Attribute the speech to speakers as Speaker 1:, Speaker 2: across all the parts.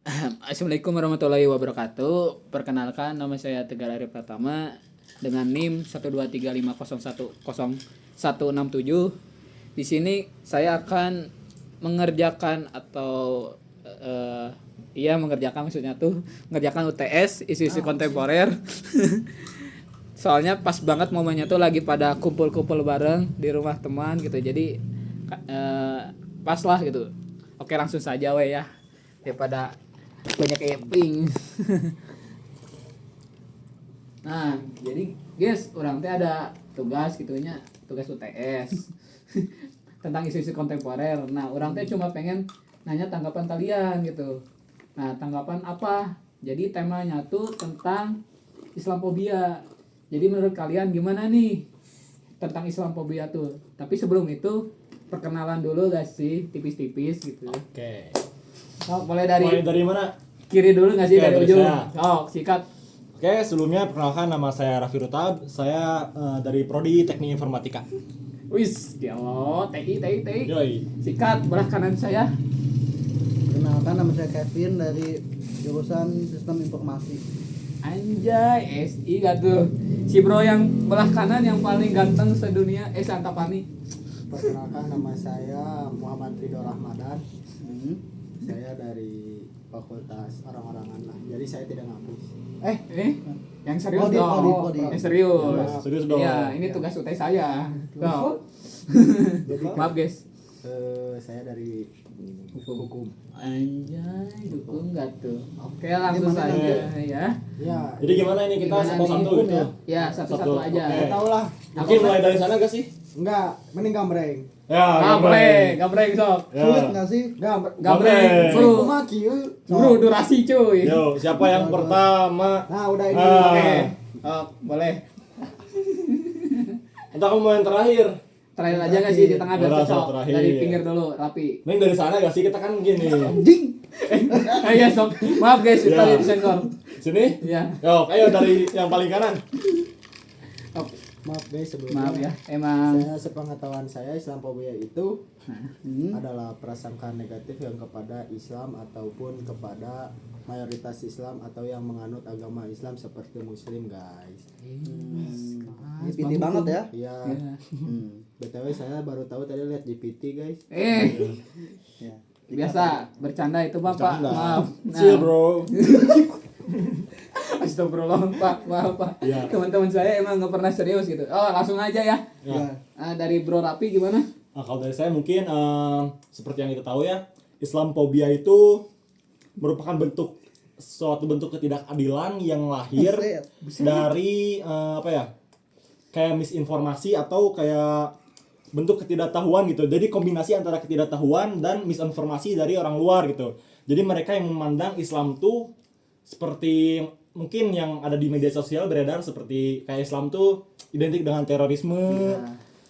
Speaker 1: Assalamualaikum warahmatullahi wabarakatuh. Perkenalkan, nama saya Tegar Arif Pratama dengan NIM 12350100167. Di sini saya akan mengerjakan atau maksudnya tuh mengerjakan UTS isu-isu kontemporer. Soalnya pas banget momennya tuh lagi pada kumpul-kumpul bareng di rumah teman gitu. Jadi pas lah gitu. Oke, langsung saja we ya. Daripada banyak eping. Nah, jadi guys, orang teh ada tugas gitunya, tugas UTS tentang isu-isu kontemporer. Nah, orang teh cuma pengen nanya tanggapan kalian gitu. Nah, tanggapan apa? Jadi temanya tuh tentang Islamophobia. Jadi menurut kalian gimana nih tentang Islamophobia tuh? Tapi sebelum itu perkenalan dulu gak sih, tipis-tipis gitu.
Speaker 2: Oke.
Speaker 1: Oh,
Speaker 2: Mulai dari mana?
Speaker 1: Kiri dulu nggak sih,
Speaker 2: Oke,
Speaker 1: dari
Speaker 2: dari
Speaker 1: ujung?
Speaker 2: saya.
Speaker 1: Oh, sikat.
Speaker 2: Oke, sebelumnya perkenalkan nama saya Raffi Rutab. Saya dari Prodi Teknik Informatika.
Speaker 1: Wis, TI.
Speaker 2: Yoi.
Speaker 1: Sikat belah kanan saya.
Speaker 3: Kenalkan, nama saya Kevin dari jurusan Sistem Informasi.
Speaker 1: Anjay, SI gak tuh. Si bro yang belah kanan yang paling ganteng sedunia, seangkapani.
Speaker 3: Perkenalkan, nama saya Muhammad Ridho Rahmadan. Saya dari Fakultas Orang-Orangan lah. Jadi saya tidak ngampus.
Speaker 1: Yang serius
Speaker 3: Podi.
Speaker 1: dong. Yang serius.
Speaker 2: Serius dong.
Speaker 1: Iya, ini tugas UTS saya. Tuh.
Speaker 3: Jadi
Speaker 1: Maaf guys.
Speaker 3: saya dari hukum.
Speaker 1: Anjay, dukung gak tuh? Oke, langsung
Speaker 3: Gimana
Speaker 1: saja
Speaker 3: nih?
Speaker 1: ya.
Speaker 3: Ya,
Speaker 2: Jadi gimana ini kita
Speaker 1: Gimana
Speaker 2: satu-satu
Speaker 1: nih?
Speaker 2: gitu?
Speaker 1: Ya, satu-satu aja.
Speaker 2: Oke.
Speaker 3: tahu lah.
Speaker 2: Mungkin mulai dari sana gak sih?
Speaker 3: Enggak, mending gambreng.
Speaker 2: Ya,
Speaker 1: Gambreng sok.
Speaker 2: Ya.
Speaker 3: Sulit enggak sih?
Speaker 1: Gambreng.
Speaker 2: Gambreng.
Speaker 3: Cuma kieu.
Speaker 1: Bro, durasi cuy.
Speaker 2: Yo, siapa yang pertama?
Speaker 3: Nah, udah ini.
Speaker 1: Oke. Oh, boleh.
Speaker 2: Entah kamu mau yang terakhir.
Speaker 1: Terakhir aja nggak sih di tengah biar
Speaker 2: Terakhir,
Speaker 1: cocok.
Speaker 2: terakhir.
Speaker 1: Dari pinggir dulu, rapi.
Speaker 2: Mending dari sana gak sih? Kita kan gini.
Speaker 3: Anjing.
Speaker 1: Iya sok. Maaf guys,
Speaker 2: Ya.
Speaker 1: tadi disensor.
Speaker 2: Sini?
Speaker 1: Iya.
Speaker 2: Yo, ayo dari yang paling kanan.
Speaker 1: Oh,
Speaker 3: Maaf guys sebelumnya.
Speaker 1: maaf ya. Emang
Speaker 3: Saya sepengetahuan saya Islamophobia itu adalah prasangka negatif yang kepada Islam ataupun kepada mayoritas Islam atau yang menganut agama Islam seperti Muslim, guys.
Speaker 4: GPT banget ya.
Speaker 3: Iya.
Speaker 1: Iya.
Speaker 3: BTW saya baru tahu tadi lihat GPT, guys.
Speaker 4: Ya.
Speaker 1: Biasa bercanda itu Bapak.
Speaker 2: Bercanda.
Speaker 1: Maaf.
Speaker 2: Chill, bro.
Speaker 1: Astagfirullah Pak, maaf Pak.
Speaker 2: Iya.
Speaker 1: Teman-teman saya emang nggak pernah serius gitu. Oh, langsung aja ya.
Speaker 2: Ya.
Speaker 1: Dari Bro Rapi gimana?
Speaker 2: Nah, kalau dari saya mungkin seperti yang kita tahu ya, Islamophobia itu merupakan suatu bentuk ketidakadilan yang lahir dari kayak misinformasi atau kayak bentuk ketidaktahuan gitu. Jadi kombinasi antara ketidaktahuan dan misinformasi dari orang luar gitu. Jadi mereka yang memandang Islam tuh seperti mungkin yang ada di media sosial beredar seperti kayak Islam tuh identik dengan terorisme.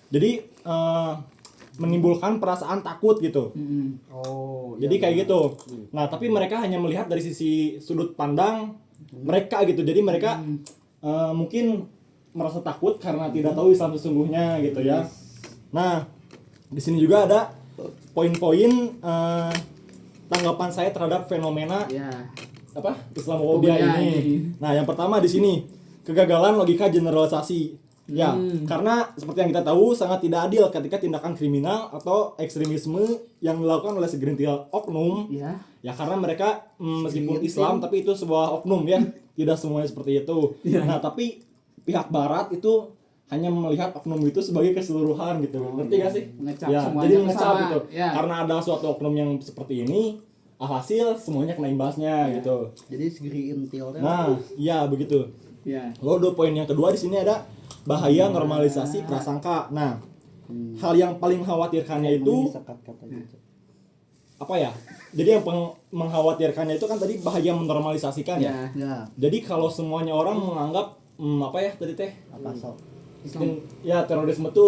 Speaker 2: Jadi menimbulkan perasaan takut gitu.
Speaker 3: Oh,
Speaker 2: Jadi kayak gitu. Nah, tapi mereka hanya melihat dari sisi sudut pandang mereka gitu. Jadi mereka mungkin merasa takut karena tidak tahu Islam sesungguhnya gitu ya. Nah, di sini juga ada poin-poin tanggapan saya terhadap fenomena
Speaker 1: Ya.
Speaker 2: Islamophobia ini. Nah, yang pertama di sini kegagalan logika generalisasi. Ya, karena seperti yang kita tahu sangat tidak adil ketika tindakan kriminal atau ekstremisme yang dilakukan oleh segelintir oknum.
Speaker 1: Ya.
Speaker 2: Ya karena mereka meskipun Islam tapi itu sebuah oknum ya, tidak semuanya seperti itu. Nah, tapi pihak barat itu hanya melihat oknum itu sebagai keseluruhan gitu. Ngerti gak sih?
Speaker 1: Mengecap
Speaker 2: Ya,
Speaker 1: semuanya
Speaker 2: jadi mengecap
Speaker 1: sama.
Speaker 2: gitu.
Speaker 1: Ya.
Speaker 2: Karena ada suatu oknum yang seperti ini, alhasil semuanya kena imbasnya gitu.
Speaker 4: Jadi segeri intilnya.
Speaker 2: Nah, iya begitu.
Speaker 1: Ya.
Speaker 2: Lalu poin yang kedua di sini ada bahaya normalisasi prasangka. Nah, hal yang paling mengkhawatirkannya itu
Speaker 4: Sekat kata gitu.
Speaker 2: apa ya? Jadi yang mengkhawatirkannya itu kan tadi bahaya menormalisasikan ya.
Speaker 1: Ya.
Speaker 4: Ya,
Speaker 2: Jadi kalau semuanya orang menganggap
Speaker 4: apa sok?
Speaker 2: ya terorisme itu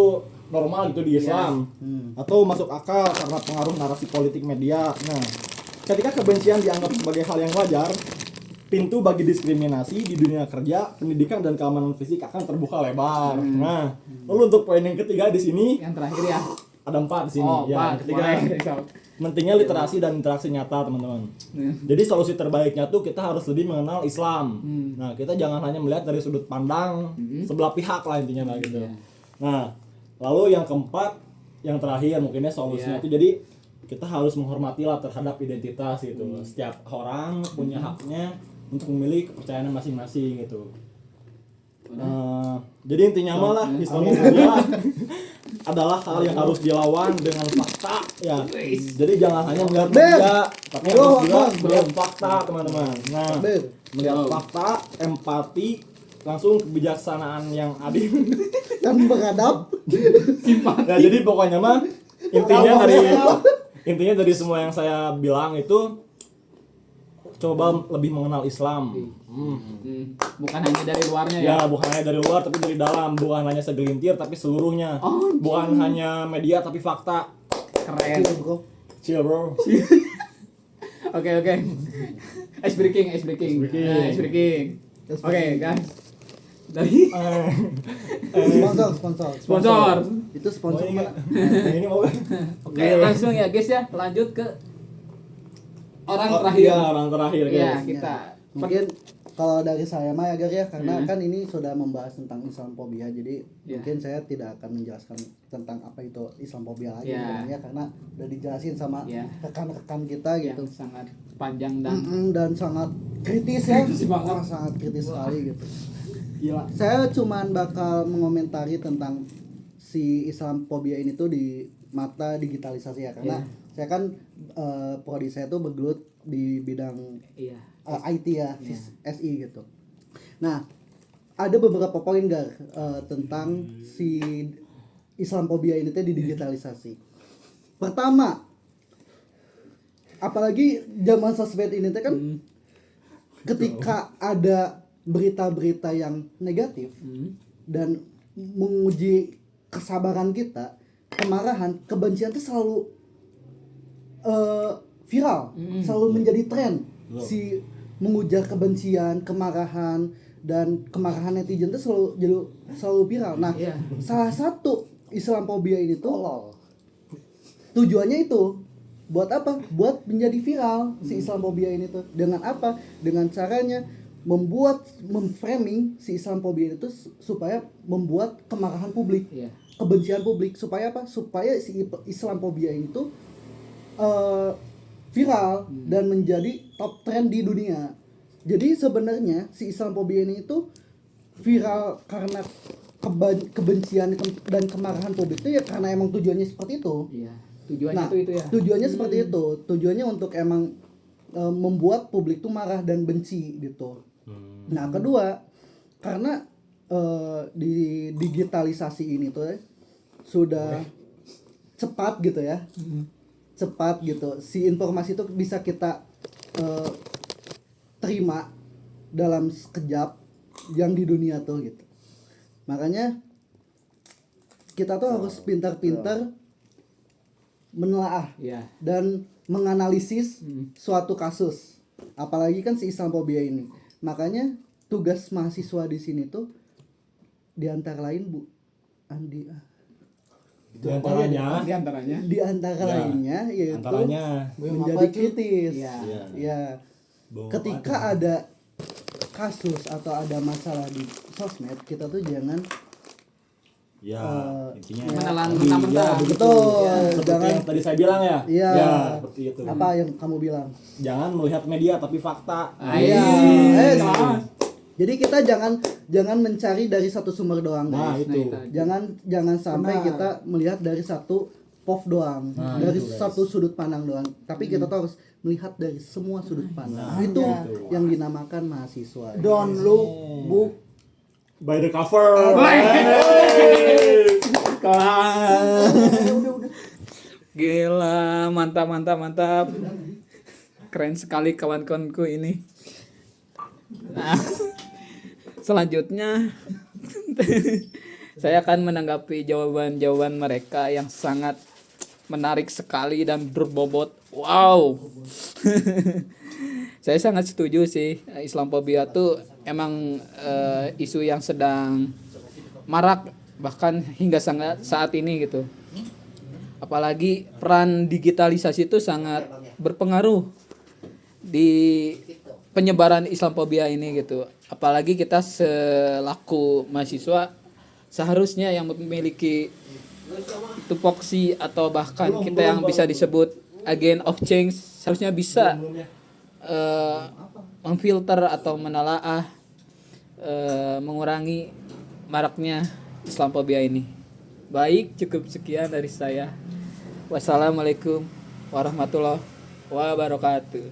Speaker 2: normal gitu di Islam atau masuk akal karena pengaruh narasi politik media. Nah, ketika kebencian dianggap sebagai hal yang wajar, pintu bagi diskriminasi di dunia kerja, pendidikan dan keamanan fisik akan terbuka lebar. Nah, lalu untuk poin yang ketiga di sini
Speaker 1: Yang terakhir ya.
Speaker 2: Ada 4 di sini.
Speaker 1: Oh,
Speaker 2: Ya,
Speaker 1: Pak,
Speaker 2: ketiga.
Speaker 1: boleh.
Speaker 2: Pentingnya literasi dan interaksi nyata, teman-teman. Jadi solusi terbaiknya tuh kita harus lebih mengenal Islam. Nah, kita jangan hanya melihat dari sudut pandang sebelah pihak lah intinya lah gitu. Nah, lalu yang keempat, yang terakhir mungkinnya solusinya itu jadi kita harus menghormati lah terhadap identitas gitu. Setiap orang punya haknya untuk memilih kepercayaan masing-masing gitu. Jadi intinya malah Islamophobia adalah hal yang harus dilawan dengan fakta ya. Jadi jangan hanya melihat media, tapi harus juga melihat fakta, teman-teman. Nah, melihat fakta, empati, langsung kebijaksanaan yang adil.
Speaker 3: Dan beradab.
Speaker 2: Nah, jadi pokoknya mah intinya dari semua yang saya bilang itu coba lebih mengenal Islam.
Speaker 1: Bukan hanya dari luarnya ya.
Speaker 2: Ya, bukan hanya dari luar tapi dari dalam, bukan hanya segelintir tapi seluruhnya. Bukan hanya media tapi fakta.
Speaker 1: Keren.
Speaker 2: Chill, bro.
Speaker 1: Oke. Ice breaking. Oke, guys. Dari sponsor.
Speaker 3: Itu sponsor mana?
Speaker 2: Ini mau.
Speaker 1: Oke, langsung ya guys ya, lanjut ke orang terakhir.
Speaker 2: Iya, orang terakhir guys.
Speaker 1: Iya, kita
Speaker 4: Mungkin kalau dari saya mah ya Gar ya, karena kan ini sudah membahas tentang Islamophobia, jadi mungkin saya tidak akan menjelaskan tentang apa itu Islamophobia lagi sebenarnya, karena udah dijelasin sama rekan-rekan kita gitu.
Speaker 1: yang sangat panjang dan
Speaker 4: Dan sangat kritis ya.
Speaker 1: Kritis banget.
Speaker 4: Wah, sangat kritis sekali gitu.
Speaker 1: gila.
Speaker 4: Saya cuman bakal mengomentari tentang si Islamophobia ini tuh di mata digitalisasi ya, karena saya kan prodi saya tuh bergelut di bidang IT ya, SI gitu. Nah, ada beberapa poin Gar tentang si Islamophobia ini tuh digitalisasi. Pertama, apalagi zaman sosmed ini tuh kan ketika ada berita-berita yang negatif dan menguji kesabaran kita, kemarahan, kebencian itu selalu viral, selalu menjadi tren. Si mengujar kebencian, kemarahan, dan kemarahan netizen itu selalu viral. Nah, salah satu Islamophobia ini tuh tujuannya itu buat apa? Buat menjadi viral si Islamophobia ini tuh. Dengan apa? Dengan caranya memframing si Islamophobia itu supaya membuat kemarahan publik, kebencian publik, supaya apa? Supaya si Islamophobia ini tuh viral dan menjadi top trend di dunia. Jadi sebenarnya si Islamophobia ini itu viral karena kebencian dan kemarahan publik itu ya karena emang tujuannya seperti itu.
Speaker 1: Tujuannya itu ya.
Speaker 4: Tujuannya seperti itu. Tujuannya untuk emang membuat publik tuh marah dan benci gitu. Nah, kedua, karena di digitalisasi ini tuh sudah cepat gitu ya. Cepat gitu. Si informasi itu bisa kita terima dalam sekejap yang di dunia tuh gitu. Makanya kita tuh harus pintar-pintar menelaah dan menganalisis suatu kasus. Apalagi kan si Islamophobia ini. Makanya tugas mahasiswa di sini tuh di antara lain Bu Andi
Speaker 2: Di antaranya
Speaker 4: lainnya yaitu menjadi kritis. Ya. Ketika ada kasus atau ada masalah di sosmed, kita tuh jangan
Speaker 2: intinya
Speaker 1: menelan mentah-mentah.
Speaker 4: Betul.
Speaker 2: Seperti yang tadi saya bilang ya.
Speaker 4: Iya.
Speaker 2: Seperti itu.
Speaker 4: Apa yang kamu bilang?
Speaker 2: Jangan melihat media tapi fakta.
Speaker 4: Jadi kita jangan mencari dari satu sumber doang, guys.
Speaker 2: Itu.
Speaker 4: Jangan sampai kita melihat dari satu POV doang, dari satu sudut pandang doang. Tapi kita tuh harus melihat dari semua sudut pandang. Itu yang dinamakan mahasiswa.
Speaker 3: Don't look book
Speaker 2: by the cover.
Speaker 1: Gila, mantap. Keren sekali kawan-kawanku ini. Nah, selanjutnya saya akan menanggapi jawaban-jawaban mereka yang sangat menarik sekali dan berbobot. Wow. Saya sangat setuju sih, Islamophobia tuh emang isu yang sedang marak bahkan hingga saat ini gitu. Apalagi peran digitalisasi itu sangat berpengaruh di penyebaran Islamophobia ini gitu. Apalagi kita selaku mahasiswa seharusnya yang memiliki tupoksi atau bahkan kita yang bisa disebut agent of change seharusnya bisa memfilter atau menelaah mengurangi maraknya Islamophobia ini. Baik, cukup sekian dari saya. Wassalamualaikum warahmatullahi wabarakatuh.